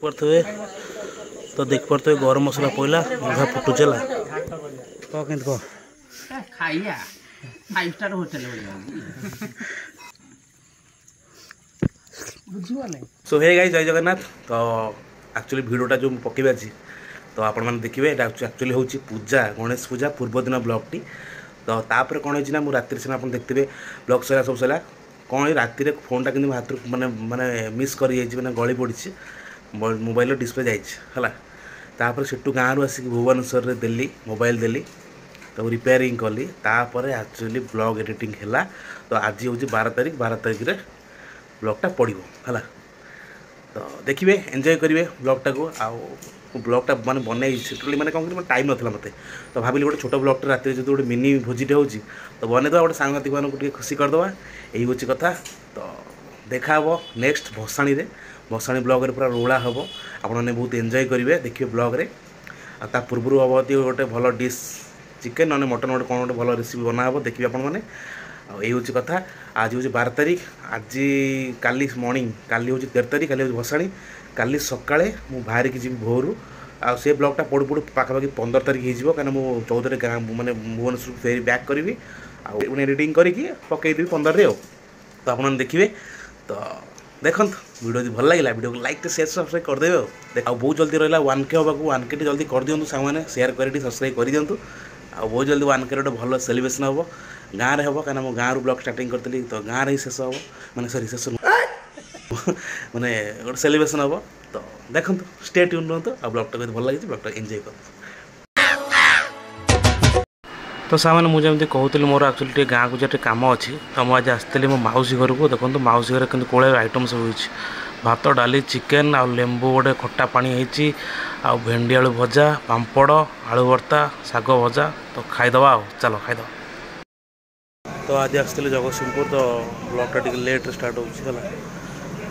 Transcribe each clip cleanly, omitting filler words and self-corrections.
पड़े तो देख पड़े गरम मसला पड़ा अधा फुटू चला कह के कह खाइया 5 star hotel so hey guys जय जगन्नाथ। तो एक्चुअली भिडियोटा जो पकेबे आज तो आपण मैंने देखिए एक्चुअली हूँ पूजा गणेश पूजा पूर्व दिन ब्लॉग टी तो तापर कौन होना मुझे राति सीना आप देखते ब्लॉग सरा सब सरा कौन राति फोनटा कि हाथ माने माने मिस कर मैंने गली पड़ी मोबाइल डिस्प्ले जापर से गाँव आसिक भुवनेश्वर देली मोबाइल देली तो रिपेयरिंग कली तापर एक्चुअली ब्लॉग एडिटिंग है। तो आज हूँ 12 तारिख रे ब्लॉगटा पड़ो है तो देखिए एंजॉय करेंगे ब्लॉगटा को ब्लॉगटा माने बनई टोटली माने कौन टाइम नाला मत तो भाविली गोटे छोट ब्लॉगटे रात जो गोटे मिनी भोजीटे हो तो बनईदे गोटे सांगती मानक खुशी करदे यही हूँ कथा। तो देखा हे नेक्स्ट भसाणी ब्लॉग रे पूरा रोला हम आपने बहुत एंजॉय करेंगे देखिए ब्लॉग रे आ पूर्व हम गोटे भल डिश चिकेन ना मटन गोटे कौन गोटे भल रेसिपी बना हे देखिए आपण मैंने यही हूँ कथा। आज हूँ 12 तारिख आज काली मॉर्निंग काली हूँ 13 तारिख काली हूँ भसाणी काली सकाळे मु बाहर की जी भोरू आ से ब्लॉगटा पड़ू पड़ू पाखापाखि 15 तारिख हो कहीं मुझे 14 गाँ मैंने भुवनेश्वर फेरी बैक करी एडिटिंग करके पकईदेवी 15 रे तो आप देखिए। तो देखो वीडियो भल लगे वीडियो को लाइक शेयर सब्सक्राइब करदेवे देख बहुत जल्दी रहा 1K होगा 1K जल्दी कर दिंतु सामने शेयर कर सब्सक्राइब कर दिंतु बहुत जल्दी 1K गोटे भल सेलिब्रेशन हम गाँव में हम कहीं गाँव ब्लॉग स्टार्टिंग करी तो गाँव ही शेष हम मैंने सॉरी शेष माने गोटे सेलिब्रेशन हम तो देखो स्टे ट्यून रुहतु आ ब्लॉगटा भल लगी ब्लॉगटा एंजॉय कर। तो सामने मुझे जमी कहूली मोर एक्चुअली गाँव को जो कम अच्छी तो मुझे आज आसती मो मौसी घर को देखो मौसी घर कि कौन आइटम सब हो भात डाली चिकेन आ लेंबू गोटे खट्टा पानी होती आ भेंडी आलू भजा पांपड़ आलू भर्ता शाग भजा तो खाईदवा चलो खाईद। तो आज आसती जगतसिंहपुर तो ब्लॉगटा टी लेट स्टार्ट हो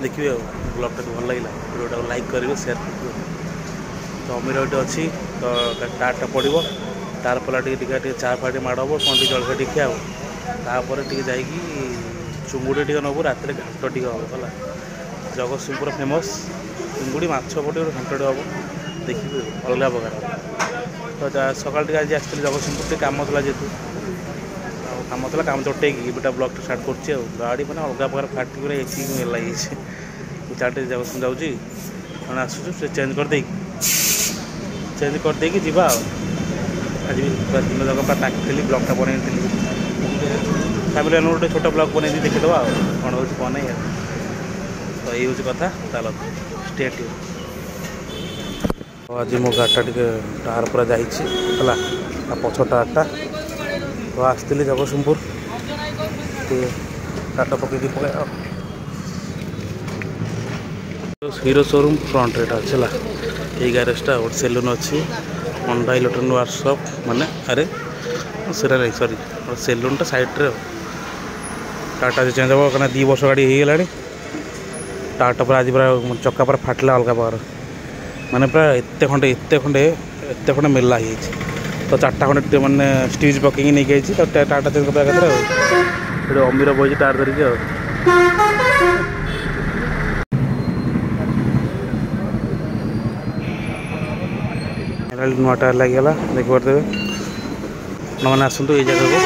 देखिए ब्लॉगटा भल लगे वीडियो लाइक करेंगे शेयर करेंगे। तो अमीर ये अच्छी तो टाटा पड़ो तार पला टे चा फा माड़ हम कौन टी जलखा टी खिया तापर टी जा चुंगुड़ी टी नबू रात घाट टी हम है जगतसिंहपुर फेमस चुंगुड़ी माछ पटे घाट टी हम देखिए अलग प्रकार। तो सकाल टे आज आसती जगतसिंहपुर कम था जेहतु कम था कम चटेगी बेटा ब्लॉग स्टार्ट कर गाड़ी मैंने अलग प्रकार फाटी पूरा एसी लगे चाटे जगतसिंह जाऊँगी मैंने आसुँ से चेंज करदे जीवा आज भी दिन जगह पूरा ताकि ब्लॉगटा बनई फैमिली गोटे छोट ब्लॉग बनई देखीदे कौन हो बनई तो यही हूँ कथा चलो स्टेट। आज मो गाड़टा टे टायर पूरा जाइए पछ टायरटा तो आसती जगतसिंहपुर टाटा पकई पकाए हीरो शोरूम फ्रंट रेट अच्छे यही ग्यारेजटा गोटे सेलून अच्छी अंडा इलेक्ट्रोनिक वर्कशॉप माने अरे सीटा नहीं सॉरी सेलूनटा साइड्रे टाटा चेंज हम कहीं 2 वर्ष गाड़ी हो गला टाटा पर आज पूरा चक्का पर फाटला अलग प्रकार माने पूरा एत खंडे मेला ही तो 4टा खंडे मैंने स्टिच पकई नहीं गई तो टाटा चेंज कर अमीर बही टायर धरिकी नुआ टायर लगे देखिए मैंने आसतु ये जगह को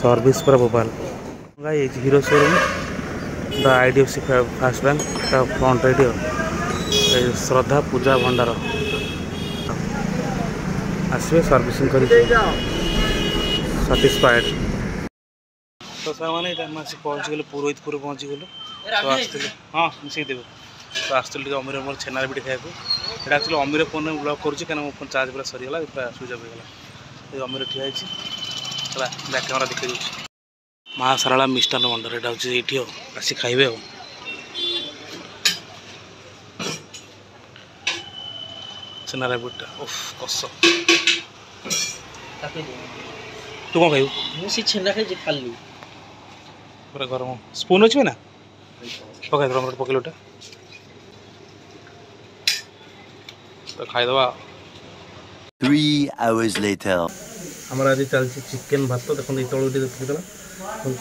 सर्विस पूरा Bhopal Hero showroom the IDFC fast bank front radio Shraddha Puja Bhandar आसवे सर्विसिंग कर साटिस्फाइड। तो सर मैंने पहुँच गलु पुरोहितपुर पहुँची गलु तो आसती हाँ मिसई देव तो आसती अमीर मोर छेनार बिटी खाया ये एक्चुअली अमीर फोन में ब्लॉग करुँच कहीं फोन चार्ज पूरा सरीगला पूरा स्विच अफ होगा अमीर ठिया है बैक कैमेरा देखी दूसरी माँ सारा मिष्टान भंडार यहाँ हूँ ये आसी खाइबे छेनार बिटा उफ कस तू कौन खाइबू छेना खाई खाली पूरा गरम स्पून अच्छे ना पकाई दो पकड़े तो खाईदवा। 3 hours later हमारा आज चलती चिकेन भात देखो ये तौल देखीदेला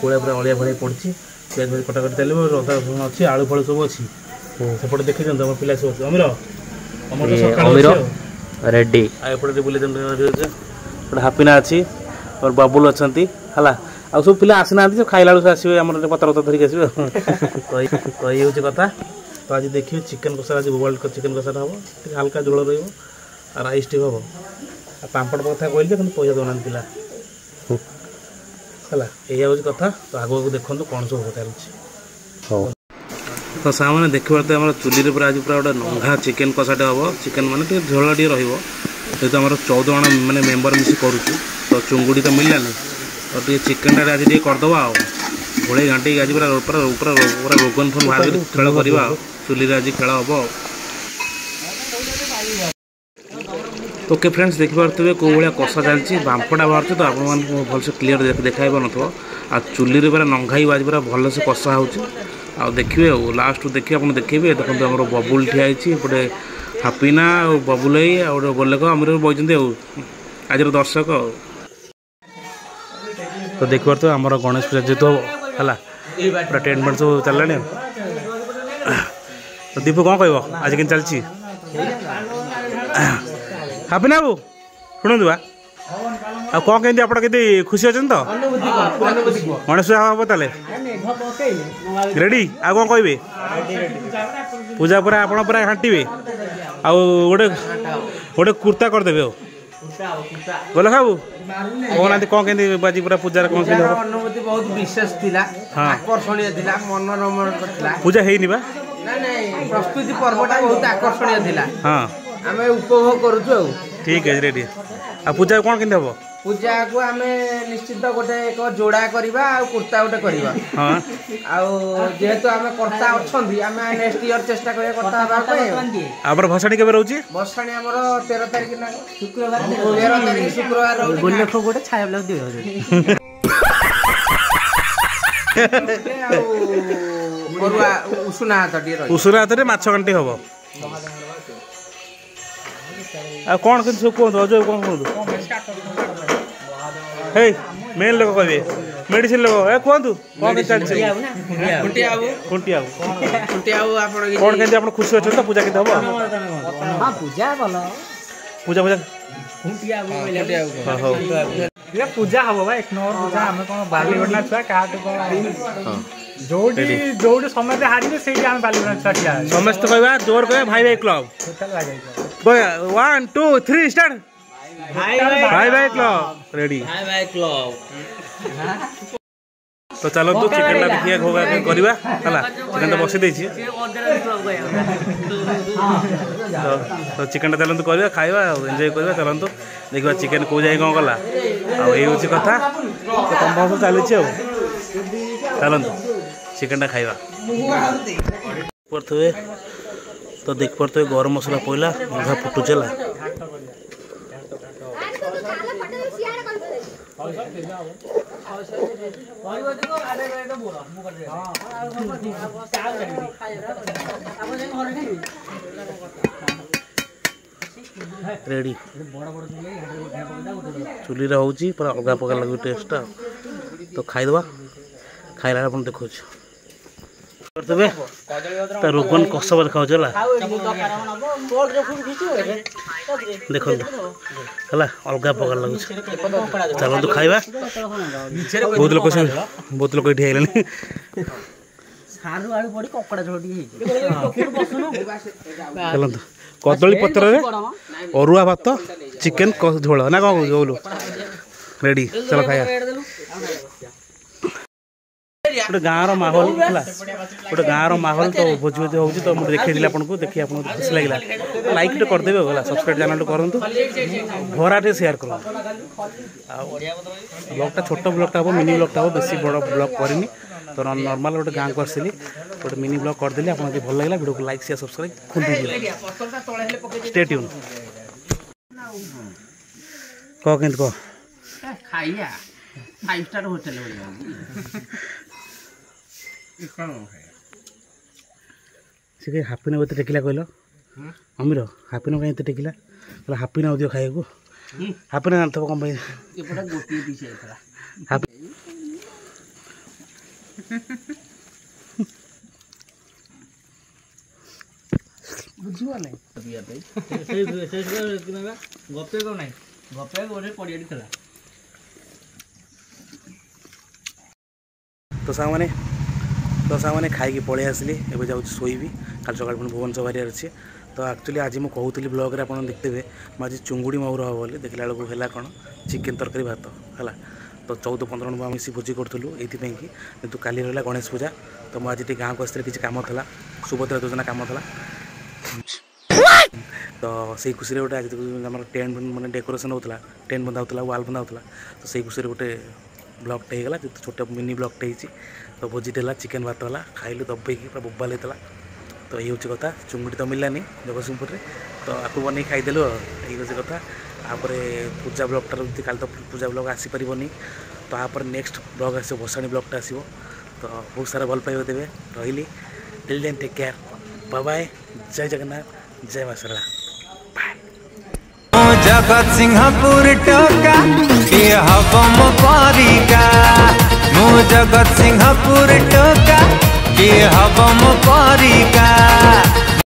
कोड़ा पूरा अलिया भाई पड़ी प्याज भाज कटाकटी चलो अदा रसुण अच्छी आलू फल सब अच्छी ସେପଟେ ଦେଖି ଦିଅନ୍ତୁ ଆମ ପିଲା ସବୁ ଅମିର ଆମର ତ ଏ ସକାଳୁ ଅମିର ଅଛି ଆଉ। ରେଡି ଏପଟେ ବୁଲେଇ ଦିଅନ୍ତୁ ଗୋଟେ ହାପିନା ଅଛି ମୋର ବବୁଲ ଅଛନ୍ତି ହେଲା ଆଉ ସବୁ ପିଲା ଆସିନାହାନ୍ତି ସବୁ ଖାଇଲା ବେଳକୁ ଆସିବେ ଆମର ପତ୍ର ଧରିକି ଆସିବେ ତ ଏଇ ହେଉଛି କଥା। ତ ଆଜି ଦେଖିବେ ଚିକେନ୍ କଷା ଆଜି ୱାର୍ଲ୍ଡ କପ୍ ଚିକେନ୍ କଷାଟା ହେବ ଟିକେ ହାଲକା ଝୋଳ ରହିବ ଆଉ ରାଇସ୍ ଟିକେ ହେବ ଆଉ ପାମ୍ପଡ଼ କଥା କହିଲି ଯେ କିନ୍ତୁ ପଇସା ଦେଉନାହାନ୍ତି ପିଲା ହେଲା ଏଇଆ ହେଉଛି କଥା। ତ ଆଗକୁ ଦେଖନ୍ତୁ କ'ଣ ସବୁ ଚାଲୁଛି। ହଉ ତ ସାମାନେ ଦେଖିବାର ତ ଆମର ଚୁଲିରେ ପୁରା ଆଜି ପୁରା ଗୋଟେ ନଙ୍ଘା ଚିକେନ୍ କଷାଟେ ହେବ। ଚିକେନ୍ ମାନେ ଟିକେ ଝୋଳ ଟିକେ ରହିବ ଯେହେତୁ ଆମର 14 ଜଣ ମାନେ ମେମ୍ବର ମିଶି କରୁଛୁ ତ ଚୁଙ୍ଗୁଡ଼ି ତ ମିଳିଲାନି ତ ଟିକେ ଚିକେନ୍ଟା ଆଜି ଟିକେ କରିଦେବା ଆଉ ଗୋଳେଇ ଘାଣ୍ଟିକି ଆଜି ପୁରା ପୁରା ପୁରା ପୁରା ରୋଗନ ଫୋନ୍ ବାହାର କରି ଖେଳ କରିବା ଆଉ ଚୁଲିରେ ଆଜି ଖେଳ ହେବ ଆଉ। ଓକେ ଫ୍ରେଣ୍ଡସ୍ ଦେଖିପାରୁଥିବେ କେଉଁ ଭଳିଆ କଷା ଚାଲିଛି ବାମ୍ପଟା ବାହାରୁଛି ତ ଆପଣମାନଙ୍କୁ ଭଲସେ କ୍ଲିଅର ଦେଖାଇପାରୁନଥିବ ଆଉ ଚୁଲିରେ ପୁରା ନଙ୍ଘାଇ ବାଜି ପୁରା ଭଲସେ କଷା ହେଉଛି ଆଉ ଦେଖିବେ ଆଉ ଲାଷ୍ଟକୁ ଦେଖିବେ ଆପଣ ଦେଖିବେ ଦେଖନ୍ତୁ ଆମର ବବୁଲ ଠିଆ ହେଇଛି ଏପଟେ ହାପିନା ଆଉ ବବୁଲ ଭାଇ ଆଉ ଗୋଟେ ଗୋଲେକ ଆମର ବଇଛନ୍ତି ଆଉ ଆଜିର ଦର୍ଶକ ଆଉ। ତ ଦେଖିପାରୁଥିବେ ଆମର ଗଣେଶ ପୂଜା ଯେହେତୁ ହେଲା ପୁରା ଟ୍ରିଟମେଣ୍ଟ ସବୁ ଚାଲିଲାଣି ଆଉ। ତ ଦୀପୁ କ'ଣ କହିବ ଆଜି କେମିତି ଚାଲିଛି? ହାପିନା ବାବୁ ଶୁଣନ୍ତୁ ବା ଆଉ କ'ଣ କେମିତି ଆପଣ କେମିତି ଖୁସି ଅଛନ୍ତି ତ? ଗଣେଶ ପୂଜା ହେବ ତାହେଲେ ରେଡ଼ି? ଆଉ କ'ଣ କହିବେ? ପୂଜା ପୁରା ଆପଣ ପୁରା ଘାଣ୍ଟିବେ ଆଉ ଗୋଟେ ଗୋଟେ କୁର୍ତ୍ତା କରିଦେବେ ଆଉ ବୋଲେ ଖାବୁ କହୁନାହାନ୍ତି କ'ଣ କେମିତି ଆଜି ପୁରା ପୂଜାରେ କ'ଣ କେମିତି ହେବ? ଅନୁଭୂତି ବହୁତ ବିଶେଷ ଥିଲା, ଆକର୍ଷଣୀୟ ଥିଲା, ମନୋରମଣୀୟ ଥିଲା। ପୂଜା ହେଇନି ବା? ନାଇଁ ପ୍ରସ୍ତୁତି ପର୍ବଟା ବହୁତ ଆକର୍ଷଣୀୟ ଥିଲା। ହଁ ଆମେ ଉପଭୋଗ କରୁଛୁ ଆଉ। ଠିକ୍ ଅଛି ରେଡ଼ି। ଆଉ ପୂଜା କ'ଣ କେମିତି ହେବ? ପୂଜାକୁ ଆମେ ନିଶ୍ଚିତ ଗୋଟେ ଏକ ଯୋଡ଼ା କରିବା ଆଉ କୁର୍ତ୍ତା ଗୋଟେ କରିବା। ହଁ ଆଉ ଯେହେତୁ ଆମେ କର୍ତ୍ତା ଅଛନ୍ତି ଆମେ ନେକ୍ସଟ ଇୟର ଚେଷ୍ଟା କରିବା କର୍ତ୍ତା ହେବା ପାଇଁ। ଆମର ଭସାଣି କେବେ ରହୁଛି? ଭସାଣି ଆମର 13 ତାରିଖ ନା ଶୁକ୍ରବାର, 13 ତାରିଖ ଶୁକ୍ରବାର ରହୁଛି। ଗୋଟେ ଛାୟା ବ୍ଲକ ଦିଅ ଆଉ ଅରୁଆ ଉଷୁନା ହାତ ଟିକେ ରହିବ। ଉଷୁନା ହାତରେ ମାଛ ଘାଣ୍ଟି ହେବ। ଆଉ କ'ଣ କେମିତି ସବୁ କୁହନ୍ତୁ ଅଜୟ କ'ଣ କୁହନ୍ତୁ? ହେଇ ମେନ୍ ଲୋକ କହିବେ ମେଡ଼ିସିନ ଲୋକ ଏ କୁହନ୍ତୁ କ'ଣ କେମିତି ଚାଲିଛି? ଖୁଣ୍ଟିଆ ବାବୁ ଆପଣ କ'ଣ କେମିତି ଆପଣ ଖୁସି ଅଛନ୍ତି ତ? ପୂଜା କେମିତି ହେବ? ପୂଜା ଭଲ ପୂଜା ପୂଜା ହଉ ପୂଜା ହବ ଭାଇ 1 ନମ୍ବର ପୂଜା। ଆମେ କ'ଣ ବାଲିଗଣା ଛୁଆ କାହାଠୁ କ'ଣ ଯୋଉଠି ଯୋଉଠି ସମସ୍ତେ ହାରିବେ ସେଇଠି ଆମେ ବାଲିଗଣା ଛୁଆ ଠିଆ ହେବେ। ସମସ୍ତେ କହିବା ଜୋର କହିବା ଭାଇ ଭାଇ କ୍ଲବ 1 2 3 ଷ୍ଟାର୍ଟ ଭାଇ ଭାଇ କ୍ଲବ ରେଡ଼ି। ତ ଚାଲନ୍ତୁ ଚିକେନଟା ଦେଖିବା ଘୋଗା କରିବା ହେଲା। ଚିକେନଟା ବସି ଦେଇଛି ତ ଚିକେନଟା ଚାଲନ୍ତୁ କରିବା ଖାଇବା ଆଉ ଏନ୍ଜୟ କରିବା। ଚାଲନ୍ତୁ ଦେଖିବା ଚିକେନ କେଉଁ ଯାଇ କ'ଣ କଲା ଆଉ ଏଇ ହେଉଛି କଥା। ତ ତମ ସବୁ ଚାଲିଛି ଆଉ ଚାଲନ୍ତୁ ଚିକେନଟା ଖାଇବା। ଦେଖିପାରୁଥିବେ ତ ଦେଖିପାରୁଥିବେ ଗରମ ମସଲା ପଇଲା ଅଧା ଫୁଟୁଛି ହେଲା। ରେଡ଼ି ଚୁଲିରେ ହେଉଛି ପୁରା ଅଲଗା ପ୍ରକାର ଲାଗୁଛି ଟେଷ୍ଟଟା। ତ ଖାଇଦେବା ଖାଇଲା ଆପଣ ଦେଖାଉଛି ତେବେ ତା ରୋଗନ କଷବ ଦେଖାଉଛି ହେଲା। ଦେଖନ୍ତୁ ହେଲା ଅଲଗା ପ୍ରକାର ଲାଗୁଛି। ଚାଲନ୍ତୁ ଖାଇବା। ବହୁତ ଲୋକ ଏଠି ହେଇଗଲେଣି। ଚାଲନ୍ତୁ କଦଳୀ ପତ୍ରରେ ଅରୁଆ ଭାତ ଚିକେନ ଝୋଳ ନା କ'ଣ କହୁଛୁ? ରେଡ଼ି ଚାଲ ଖାଇବା। ଗୋଟେ ଗାଁର ମାହୋଲ ହେଲା ଗୋଟେ ଗାଁର ମାହୋଲ ତ ଭୋଜି ଭୋଜି ହେଉଛି ତ ମୁଁ ଦେଖେଇଥିଲି ଆପଣଙ୍କୁ ଦେଖି ଆପଣଙ୍କୁ ଖୁସି ଲାଗିଲା ଲାଇକ୍ଟେ କରିଦେବେ ଆଉ ହେଲା। ସବସ୍କ୍ରାଇବ୍ ଚ୍ୟାନେଲଟେ କରନ୍ତୁ ଭରାଟେ ସେୟାର କରନ୍ତୁ। ଆଉ ବ୍ଲଗ୍ଟା ଛୋଟ ବ୍ଲଗ୍ଟା ହେବ ମିନି ବ୍ଲଗ୍ଟା ହେବ ବେଶୀ ବଡ଼ ବ୍ଲଗ୍ କରିନି ତ ନର୍ମାଲ୍ ଗୋଟେ ଗାଁକୁ ଆସିଥିଲି ଗୋଟେ ମିନି ବ୍ଲଗ୍ କରିଦେଲି। ଆପଣ ଯଦି ଭଲ ଲାଗିଲା ଭିଡ଼ିଓକୁ ଲାଇକ୍ ସେୟାର ସବସ୍କ୍ରାଇବ୍ ଖୁଣ୍ଟି ଷ୍ଟେ ଟ୍ୟୁନ୍। କହ କେମିତି କହ ଖାଇବା 5 ଷ୍ଟାର ହୋଟେଲ ଭଳିଆ ସେ କାହିଁ ହାପିନା ଏତେ ଟେକିଲା କହିଲ? ଅମିର ହାପିନା କାହିଁ ଏତେ ଟେକିଲା? କହିଲା ହାପିନା ଦିଅ ଖାଇବାକୁ। ହାପିନା ଜାଣିଥିବ କ'ଣ ପାଇଁ ବୁଝିବ ନାଇଁ ଗପେ କଣ ନାହିଁ ଗପେ ଗୋଟେ ପଡ଼ିଆଟି ଥିଲା। ତ ସାଙ୍ଗମାନେ ଖାଇକି ପଳେଇ ଆସିଲି। ଏବେ ଯାଉଛି ଶୋଇବି, କାଲି ସକାଳେ ପୁଣି ଭୁବନେଶ୍ୱର ବାହାରିବାର ଅଛି। ତ ଆକ୍ଚୁଆଲି ଆଜି ମୁଁ କହୁଥିଲି ବ୍ଲଗ୍ରେ ଆପଣ ଦେଖିଦେବେ ମୁଁ ଆଜି ଚୁଙ୍ଗୁଡ଼ି ମାଉର ହେବ ବୋଲି, ଦେଖିଲା ବେଳକୁ ହେଲା କ'ଣ ଚିକେନ୍ ତରକାରୀ ଭାତ ହେଲା। ତ 14-15 ଜଣ ମିଶି ଭୋଜି କରୁଥିଲୁ ଏଇଥିପାଇଁ କି, କିନ୍ତୁ କାଲି ରହିଲା ଗଣେଶ ପୂଜା। ତ ମୁଁ ଆଜି ଟିକେ ଗାଁକୁ ଆସିଥିଲି, କିଛି କାମ ଥିଲା, ସୁଭଦ୍ରା ଯୋଜନା କାମ ଥିଲା। ତ ସେଇ ଖୁସିରେ ଗୋଟେ ଆଜି ଆମର ଟେଣ୍ଟ ମାନେ ଡେକୋରେସନ୍ ହେଉଥିଲା, ଟେଣ୍ଟ ବନ୍ଧା ହେଉଥିଲା, ୱାଲ୍ ବନ୍ଧା ହେଉଥିଲା। ତ ସେଇ ଖୁସିରେ ଗୋଟେ ବ୍ଲଗ୍ଟେ ହେଇଗଲା, ଯେହେତୁ ଛୋଟ ମିନି ବ୍ଲଗ୍ଟେ ହେଇଛି। ତ ଭୋଜିଟେ ହେଲା, ଚିକେନ୍ ଭାତ ହେଲା, ଖାଇଲୁ ଦବେଇକି ପୁରା ବୋବାଲ ହେଇଥିଲା। ତ ଏଇ ହେଉଛି କଥା, ଚୁଙ୍ଗୁଡ଼ି ତ ମିଳିଲାନି ଜଗତସିଂହପୁରରେ, ତ ଆକୁ ବନେଇକି ଖାଇଦେଲୁ ଆଉ। ଏଇ ହେଉଛି କଥା। ତାପରେ ପୂଜା ବ୍ଲଗ୍ଟା ରହୁଛି, କାଲି ତ ପୂଜା ବ୍ଲଗ୍ ଆସିପାରିବନି। ତାପରେ ନେକ୍ସଟ ବ୍ଲଗ୍ ଆସିବ, ଭସାଣି ବ୍ଲଗ୍ଟା ଆସିବ। ତ ବହୁତ ସାରା ଭଲ ପାଇବା ଦେବେ। ରହିଲି, till then take care, bye bye, ଜୟ ଜଗନ୍ନାଥ, ଜୟ ମା ଶାରଳା। जगत सिंहपुर टोका किए हबम परिका मु जगत सिंहपुर टोका किए हबम परिका।